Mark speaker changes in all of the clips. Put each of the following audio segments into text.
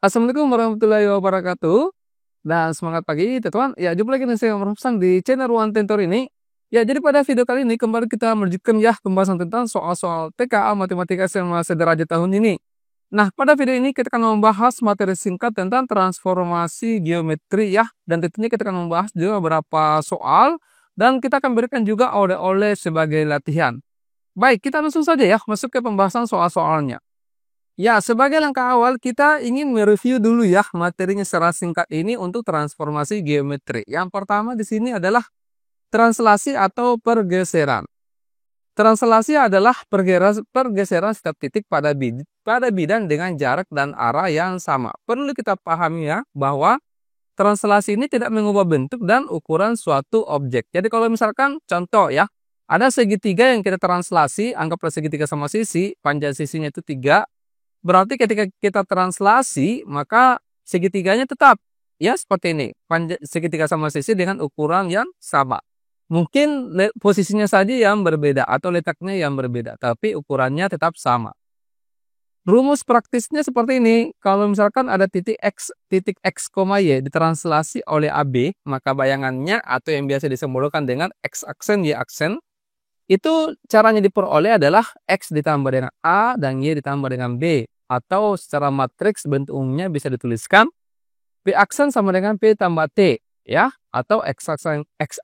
Speaker 1: Assalamualaikum warahmatullahi wabarakatuh. Dan semangat pagi, teman-teman. Ya, jumpa lagi dengan saya Omar Hapsan di channel Ruang Tentor ini. Ya, jadi pada video kali ini kembali kita melanjutkan ya pembahasan tentang soal-soal TKA Matematika SMA sederajat tahun ini. Nah, pada video ini kita akan membahas materi singkat tentang transformasi geometri ya. Dan tentunya kita akan membahas juga beberapa soal. Dan kita akan berikan juga oleh-oleh sebagai latihan. Baik, kita langsung saja ya masuk ke pembahasan soal-soalnya. Ya, sebagai langkah awal kita ingin mereview dulu ya materinya secara singkat ini untuk transformasi geometri. Yang pertama di sini adalah translasi atau pergeseran. Translasi adalah pergeseran setiap titik pada bidang dengan jarak dan arah yang sama. Perlu kita pahami ya bahwa translasi ini tidak mengubah bentuk dan ukuran suatu objek. Jadi kalau misalkan contoh ya, ada segitiga yang kita translasi, anggaplah segitiga sama sisi, panjang sisinya itu 3. Berarti ketika kita translasi, maka segitiganya tetap ya seperti ini. Segitiga sama sisi dengan ukuran yang sama. Mungkin posisinya saja yang berbeda atau letaknya yang berbeda, tapi ukurannya tetap sama. Rumus praktisnya seperti ini. Kalau misalkan ada titik X, Y ditranslasi oleh AB, maka bayangannya atau yang biasa disimbolkan dengan X aksen, Y aksen, itu caranya diperoleh adalah X ditambah dengan A dan Y ditambah dengan B. Atau secara matriks bentuk umumnya bisa dituliskan P aksen sama dengan P tambah T. Ya. Atau X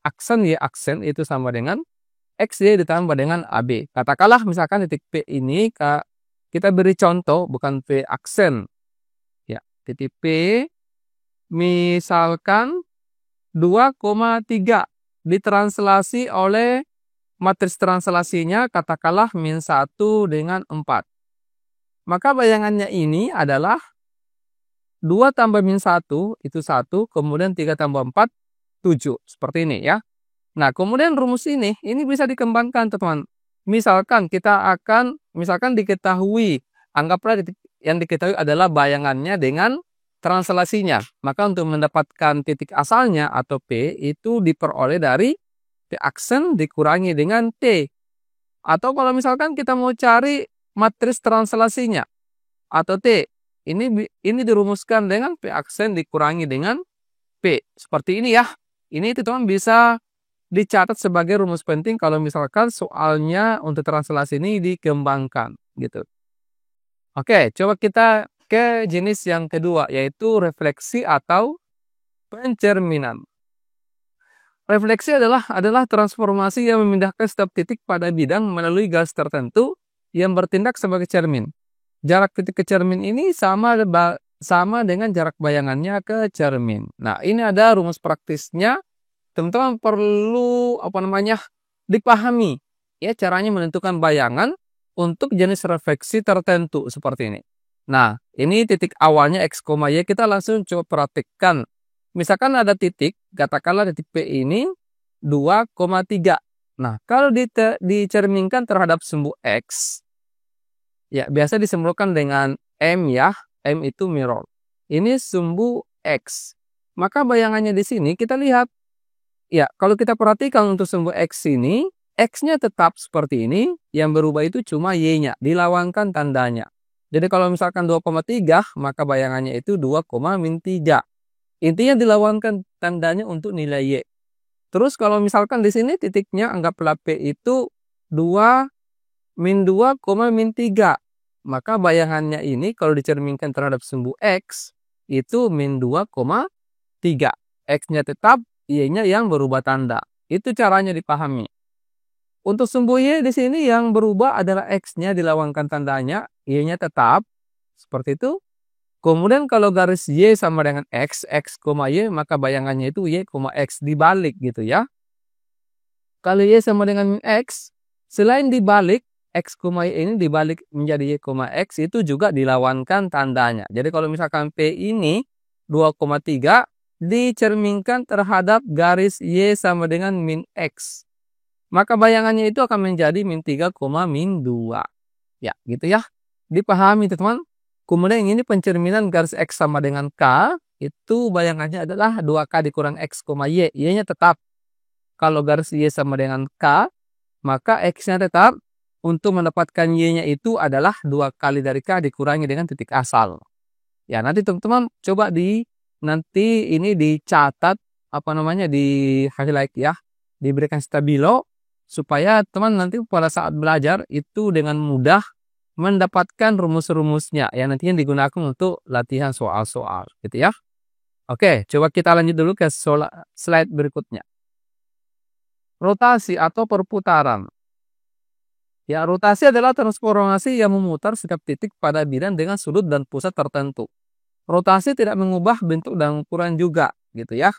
Speaker 1: aksen Y aksen itu sama dengan XY ditambah dengan AB. Katakanlah misalkan titik P ini kita beri contoh bukan P aksen. Ya, titik P misalkan 2,3 ditranslasi oleh matriks translasinya katakanlah min 1 dengan 4. Maka bayangannya ini adalah 2 tambah min 1 itu 1, kemudian 3 tambah 4, 7. Seperti ini ya. Nah, kemudian rumus ini bisa dikembangkan teman-teman. Misalkan misalkan diketahui, anggaplah yang diketahui adalah bayangannya dengan translasinya. Maka untuk mendapatkan titik asalnya atau P itu diperoleh dari P aksen dikurangi dengan T. Atau kalau misalkan kita mau cari matriks translasinya atau T, ini dirumuskan dengan P aksen dikurangi dengan P. Seperti ini ya. Ini teman-teman bisa dicatat sebagai rumus penting kalau misalkan soalnya untuk translasi ini dikembangkan gitu. Oke, coba kita ke jenis yang kedua yaitu refleksi atau pencerminan. Refleksi adalah transformasi yang memindahkan setiap titik pada bidang melalui garis tertentu yang bertindak sebagai cermin. Jarak titik ke cermin ini sama dengan jarak bayangannya ke cermin. Nah, ini ada rumus praktisnya. Teman-teman perlu dipahami ya caranya menentukan bayangan untuk jenis refleksi tertentu seperti ini. Nah, ini titik awalnya X, Y, kita langsung coba perhatikan. Misalkan ada titik, katakanlah titik P ini 2,3. Nah, kalau dicerminkan terhadap sumbu X, ya biasa disimbolkan dengan M ya, M itu mirror. Ini sumbu X. Maka bayangannya di sini kita lihat, ya kalau kita perhatikan untuk sumbu X ini, X-nya tetap seperti ini, yang berubah itu cuma Y-nya, dilawankan tandanya. Jadi kalau misalkan 2,3, maka bayangannya itu 2,-3. Intinya dilawankan tandanya untuk nilai Y. Terus kalau misalkan di sini titiknya anggaplah P itu 2, min 2, min 3. Maka bayangannya ini kalau dicerminkan terhadap sumbu X, itu min 2,3. X-nya tetap, Y-nya yang berubah tanda. Itu caranya dipahami. Untuk sumbu Y di sini yang berubah adalah X-nya dilawankan tandanya, Y-nya tetap. Seperti itu. Kemudian kalau garis Y sama dengan X, Y, maka bayangannya itu Y, X dibalik gitu ya. Kalau Y sama dengan X, selain dibalik, X, Y ini dibalik menjadi Y, X itu juga dilawankan tandanya. Jadi kalau misalkan P ini 2,3 dicerminkan terhadap garis Y sama dengan min X. Maka bayangannya itu akan menjadi min 3, min 2. Ya, gitu ya. Dipahami teman-teman. Kemudian ini pencerminan garis X sama dengan K, itu bayangannya adalah 2K dikurang X, Y. Y-nya tetap. Kalau garis Y sama dengan K, maka X-nya tetap. Untuk mendapatkan Y-nya itu adalah 2 kali dari K dikurangi dengan titik asal. Ya, nanti teman-teman coba nanti ini dicatat di highlight ya, diberikan stabilo supaya teman nanti pada saat belajar itu dengan mudah mendapatkan rumus-rumusnya yang nantinya digunakan untuk latihan soal-soal gitu ya. Oke, coba kita lanjut dulu ke slide berikutnya. Rotasi atau perputaran. Ya, rotasi adalah transformasi yang memutar setiap titik pada bidang dengan sudut dan pusat tertentu. Rotasi tidak mengubah bentuk dan ukuran juga, gitu ya.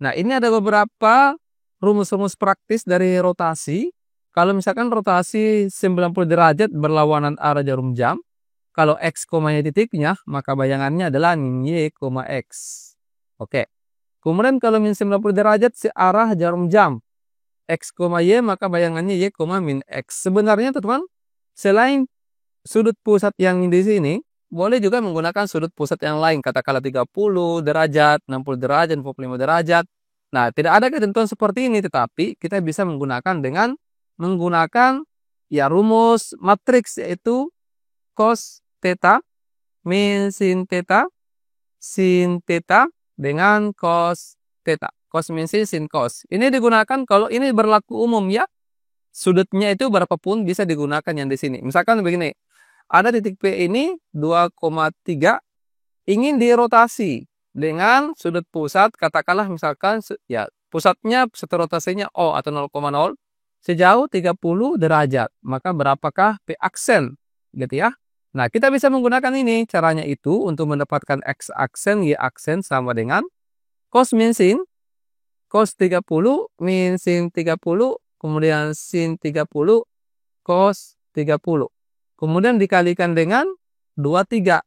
Speaker 1: Nah, ini ada beberapa rumus-rumus praktis dari rotasi. Kalau misalkan rotasi 90 derajat berlawanan arah jarum jam, kalau X, Y titiknya, maka bayangannya adalah Y, X. Oke. Kemudian kalau min 90 derajat searah jarum jam, X, Y, maka bayangannya Y, min X. Sebenarnya teman-teman, selain sudut pusat yang di sini, boleh juga menggunakan sudut pusat yang lain, katakanlah 30 derajat, 60 derajat, 45 derajat. Nah, tidak ada ketentuan seperti ini, tetapi kita bisa menggunakan dengan menggunakan ya rumus matriks, yaitu cos theta min sin theta dengan cos theta. Cos min sin cos. Ini digunakan kalau ini berlaku umum ya. Sudutnya itu berapapun bisa digunakan yang di sini. Misalkan begini, ada titik P ini 2,3 ingin dirotasi dengan sudut pusat, katakanlah misalkan ya pusatnya rotasinya O atau 0,0 sejauh 30 derajat. Maka berapakah P aksen gitu ya. Nah, kita bisa menggunakan ini. Caranya itu untuk mendapatkan X aksen, Y aksen sama dengan cos min sin, cos 30 min sin 30, kemudian sin 30, cos 30. Kemudian dikalikan dengan 23.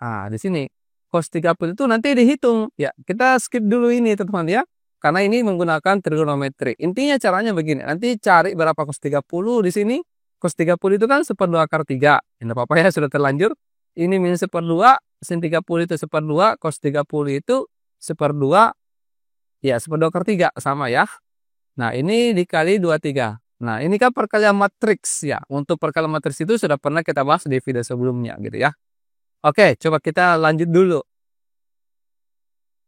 Speaker 1: Nah, di sini cos 30 itu nanti dihitung. Ya, kita skip dulu ini teman-teman ya. Karena ini menggunakan trigonometri. Intinya caranya begini. Nanti cari berapa cos 30 di sini. Cos 30 itu kan 1/2 akar 3. Tidak apa-apa ya, sudah terlanjur. Ini min 1/2, sin 30 itu 1/2, cos 30 itu 1/2. Ya, 1/2 akar 3 sama ya. Nah, ini dikali 23. Nah, ini kan perkalian matriks ya. Untuk perkalian matriks itu sudah pernah kita bahas di video sebelumnya gitu ya. Oke, coba kita lanjut dulu.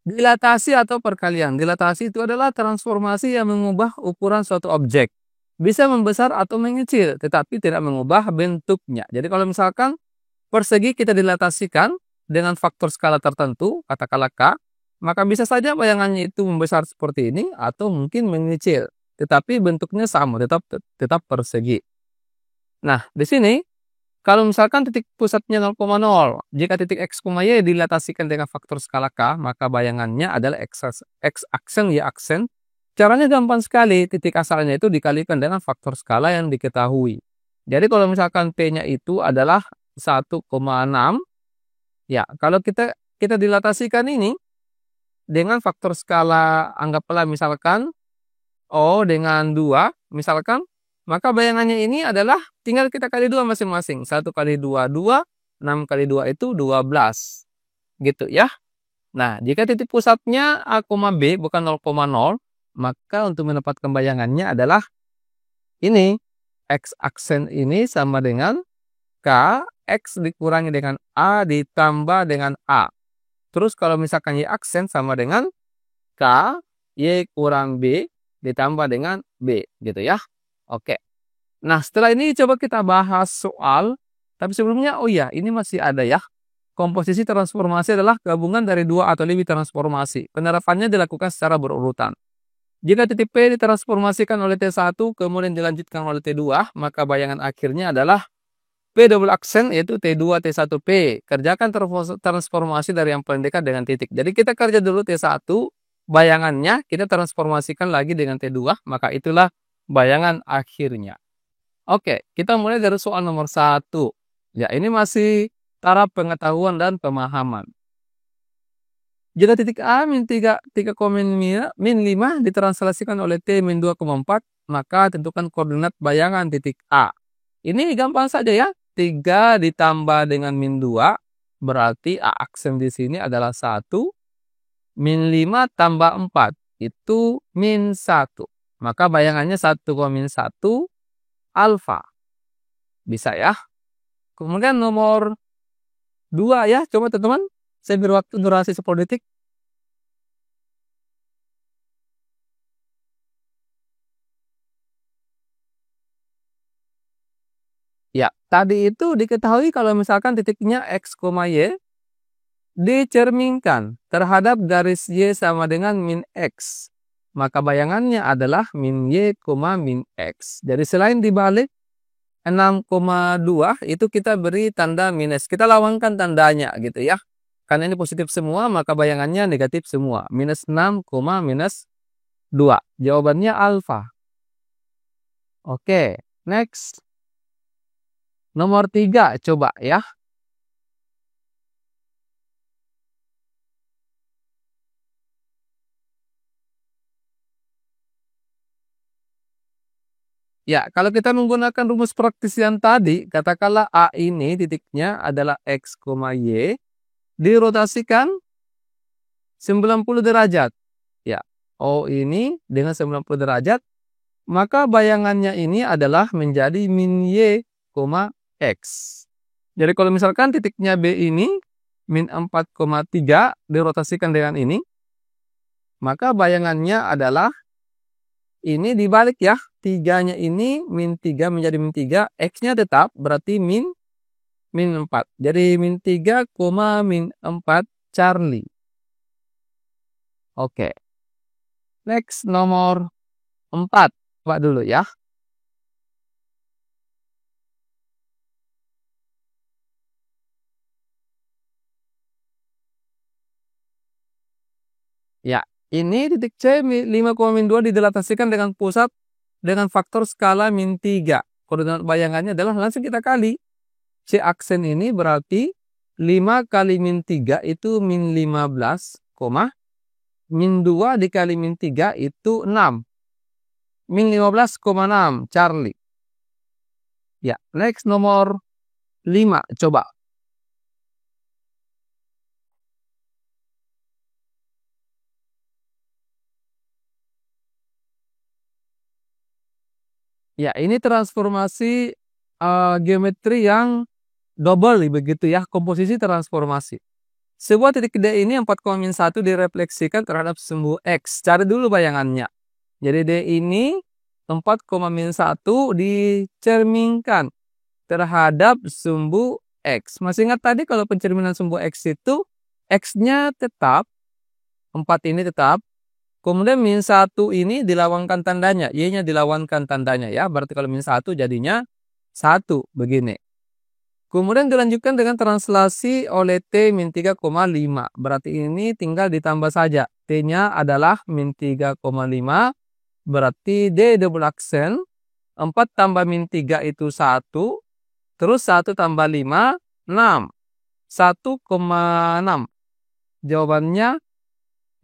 Speaker 1: Dilatasi atau perkalian. Dilatasi itu adalah transformasi yang mengubah ukuran suatu objek. Bisa membesar atau mengecil, tetapi tidak mengubah bentuknya. Jadi kalau misalkan persegi kita dilatasikan dengan faktor skala tertentu, katakanlah K, maka bisa saja bayangannya itu membesar seperti ini atau mungkin mengecil. Tetapi bentuknya sama, tetap persegi. Nah, di sini kalau misalkan titik pusatnya 0,0, jika titik X, Y dilatasikan dengan faktor skala K, maka bayangannya adalah X aksen, Y aksen. Caranya gampang sekali, titik asalnya itu dikalikan dengan faktor skala yang diketahui. Jadi kalau misalkan P-nya itu adalah 1,6, ya kalau kita dilatasikan ini dengan faktor skala, anggaplah misalkan O dengan 2, misalkan, maka bayangannya ini adalah tinggal kita kali 2 masing-masing. 1 kali 2, 2. 6 kali 2 itu 12. Gitu ya. Nah, jika titik pusatnya A, B bukan 0,0, maka untuk mendapatkan bayangannya adalah ini. X aksen ini sama dengan K, X dikurangi dengan A ditambah dengan A. Terus kalau misalkan Y aksen sama dengan K, Y kurang B ditambah dengan B, gitu ya. Oke. Nah, setelah ini coba kita bahas soal. Tapi sebelumnya, oh iya, ini masih ada ya. Komposisi transformasi adalah gabungan dari 2 atau lebih transformasi. Penerapannya dilakukan secara berurutan. Jika titik P ditransformasikan oleh T1, kemudian dilanjutkan oleh T2, maka bayangan akhirnya adalah P double aksen, yaitu T2, T1P. Kerjakan transformasi dari yang paling dekat dengan titik. Jadi kita kerja dulu T1, bayangannya kita transformasikan lagi dengan T2, maka itulah bayangan akhirnya. Oke, kita mulai dari soal nomor 1. Ya, ini masih taraf pengetahuan dan pemahaman. Jika titik A min 3, min 5 ditranslasikan oleh T min 2,4, maka tentukan koordinat bayangan titik A. Ini gampang saja ya. 3 ditambah dengan min 2, berarti A aksen di sini adalah 1. Min 5 tambah 4, itu min 1. Maka bayangannya 1, min 1 alfa. Bisa ya. Kemudian nomor 2 ya, coba teman-teman. Saya beri waktu durasi 10 detik. Ya, tadi itu diketahui kalau misalkan titiknya X, Y dicerminkan terhadap garis Y sama dengan min X. Maka bayangannya adalah min Y, min X. Jadi selain dibalik 6,2 itu kita beri tanda minus. Kita lawankan tandanya gitu ya. Karena ini positif semua, maka bayangannya negatif semua. Minus 6, minus 2. Jawabannya alfa. Oke, next. Nomor 3, coba ya. Ya, kalau kita menggunakan rumus praktis yang tadi, katakanlah A ini titiknya adalah X, Y, dirotasikan 90 derajat. Ya, O ini dengan 90 derajat, maka bayangannya ini adalah menjadi min Y, X. Jadi kalau misalkan titiknya B ini min 4,3 dirotasikan dengan ini, maka bayangannya adalah ini dibalik ya. 3-nya ini min 3 menjadi min 3, X-nya tetap berarti min 4. Jadi min 3, min 4 Charlie. Oke. Next nomor 4. Coba dulu ya. Ya, ini titik C 5,2 didilatasikan dengan pusat dengan faktor skala min 3. Koordinat bayangannya adalah langsung kita kali. C aksen ini berarti 5 kali min 3 itu min 15, min 2 dikali min 3 itu 6. Min 15,6 Charlie. Ya, next nomor 5 coba. Ya, ini transformasi geometri yang double begitu ya, komposisi transformasi. Sebuah titik D ini 4,1 direfleksikan terhadap sumbu X. Cari dulu bayangannya. Jadi D ini 4,1 dicerminkan terhadap sumbu X. Masih ingat tadi kalau pencerminan sumbu X itu X-nya tetap, 4 ini tetap. Kemudian min 1 ini dilawankan tandanya. Y-nya dilawankan tandanya ya. Berarti kalau min 1 jadinya 1 begini. Kemudian dilanjutkan dengan translasi oleh T min 3,5. Berarti ini tinggal ditambah saja. T-nya adalah min 3,5. Berarti D double aksen. 4 tambah min 3 itu 1. Terus 1 tambah 5, 6. 1,6. Jawabannya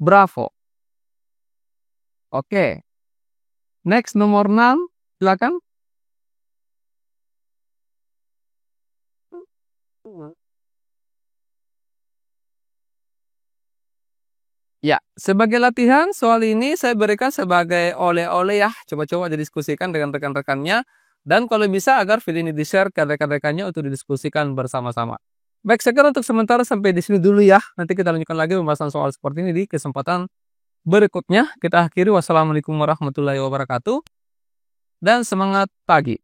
Speaker 1: bravo. Oke. Next nomor 6. Silakan. Ya, sebagai latihan soal ini saya berikan sebagai oleh-oleh ya. Coba-coba didiskusikan dengan rekan-rekannya. Dan kalau bisa agar video ini di-share ke rekan-rekannya untuk didiskusikan bersama-sama. Baik, saya kira untuk sementara sampai di sini dulu ya. Nanti kita lanjutkan lagi pembahasan soal seperti ini di kesempatan berikutnya. Kita akhiri. Wassalamualaikum warahmatullahi wabarakatuh. Dan semangat pagi.